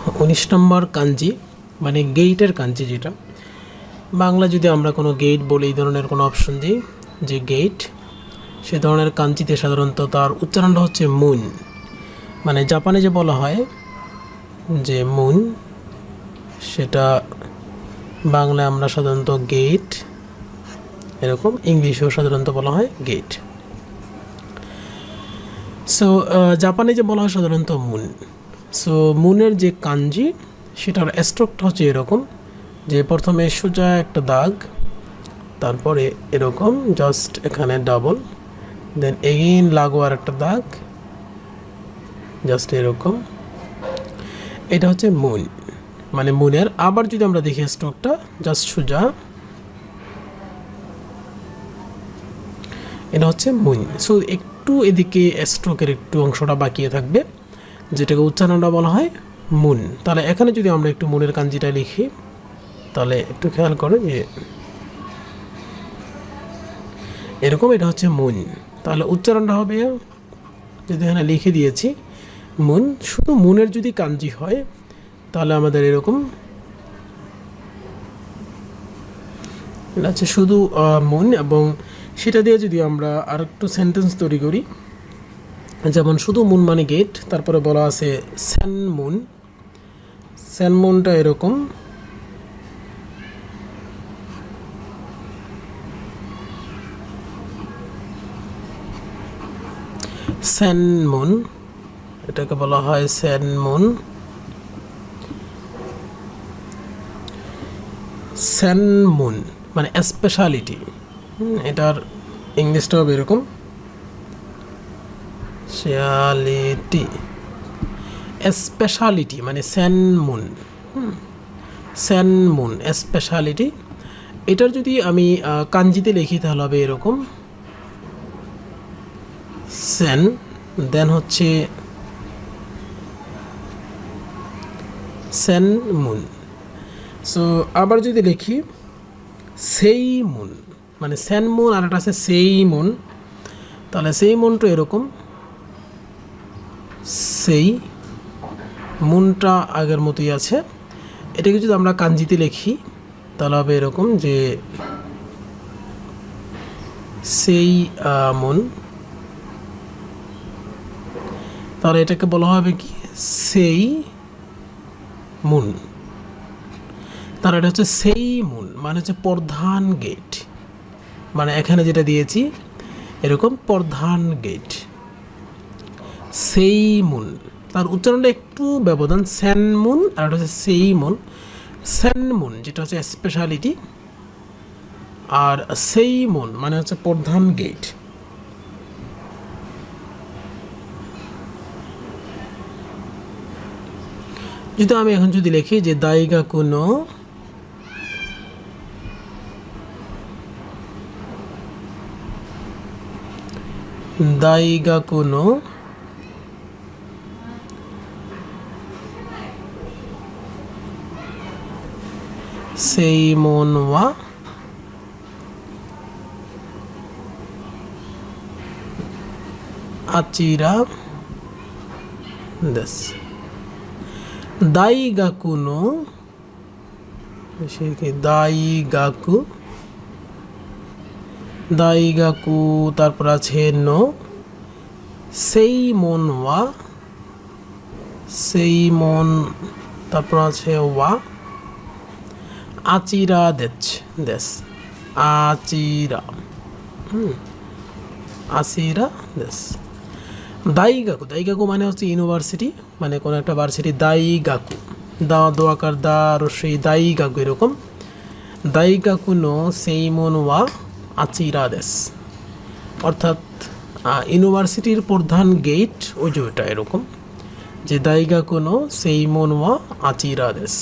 19 নম্বর কাঞ্জি মানে গেটের কাঞ্জি, যেটা বাংলা যদি আমরা কোনো গেট বলি, এই ধরনের কোনো অপশন দিই যে গেট, সে ধরনের কাঞ্জিতে সাধারণত তার উচ্চারণটা হচ্ছে মুন। মানে জাপানে যে বলা হয় যে মুন, সেটা বাংলায় আমরা সাধারণত গেট, এরকম ইংলিশেও সাধারণত বলা হয় গেট। সো জাপানে যে বলা হয় সাধারণত মুন। সো মুনের যে কাঞ্জি, সেটার স্ট্রোকটা হচ্ছে এরকম যে প্রথমে সোজা একটা দাগ, তারপরে এরকম জাস্ট এখানে ডাবল, দেন এগেইন লাগোয়ার একটা দাগ, জাস্ট এরকম। এটা হচ্ছে মুন, মানে মুনের। আবার যদি আমরা দেখি স্ট্রোকটা জাস্ট সোজা, এটা হচ্ছে মুন। সো একটু এদিকে স্ট্রোকের একটু অংশটা বাকিয়ে থাকবে, যেটাকে উচ্চারণটা বলা হয় মুন। তাহলে এখানে যদি আমরা একটু মুনের কাঞ্জিটা লিখি, তাহলে একটু খেয়াল করে যে এরকম, এটা হচ্ছে মুন। তাহলে উচ্চারণটা হবে, যদি এখানে লিখে দিয়েছি মুন, শুধু মুনের যদি কাঞ্জি হয় তাহলে আমাদের এরকম, এটা হচ্ছে শুধু মুন। এবং সেটা দিয়ে যদি আমরা আর একটু সেন্টেন্স তৈরি করি, যেমন শুধু মুন মানে গেট, তারপরে বলা আছে সেন মুন। সেন মুনটা এরকম, সেন মুন, এটাকে বলা হয় সেন মুন। সেন মুন মানে স্পেশালিটি, এটার ইংলিশটা হবে এরকম স্পেশালিটি। স্পেশালিটি মানে Sen moon, Sen moon speciality. এটার যদি আমি কাঞ্জিতে লিখি তাহলে হবে এরকম সেন, দেন হচ্ছে সেন মুন। সো আবার যদি লিখি সেই মুন, মানে সেন মুন আর একটা আছে সেই মুন, তাহলে সেই মুনটা এরকম, সেই মুনটা আগের মতোই আছে। এটাকে যদি আমরা কাঞ্জিতে লিখি তাহলে হবে এরকম যে সেই মুন। তাহলে এটাকে বলা হবে কি সেই মুন। তাহলে এটা হচ্ছে সেই মুন মানে হচ্ছে প্রধান গেট, মানে এখানে যেটা দিয়েছি এরকম প্রধান গেট, সেই মুন। তার উচ্চারণটা একটু ব্যবধান, সেন মুন আর এটা হচ্ছে সেই মুন। সেন মুন যেটা হচ্ছে স্পেশালিটি, আর সেই মুন মানে হচ্ছে প্রধান গেট। যদি আমি এখন যদি লিখি যে দাইগা কোনো, দাইগা কোনো সেইমন ওয়া আচিরা দেস। দাইগাকু নো, দাইগাকু, দাইগাকু, তারপর আছে নো সেইমন ওয়া, সেইমন, তারপর আছে ওয়া আচিরা দেচ, দেশ আচিরা, আচিরা দেশ। দাইগাকু, দাইগাকু মানে হচ্ছে ইউনিভার্সিটি, মানে কোনো একটা ভার্সিটি। দাইগাকু, দা দোয়াকার দা রসই, দাইগাকু এরকম। দাইগাকু নো সেইমন ওয়া আচিরা দেশ, অর্থাৎ ইউনিভার্সিটির প্রধান গেট ওই যে ওটা এরকম যে দাইগাকু নো সেইমন ওয়া আচিরা দেশ।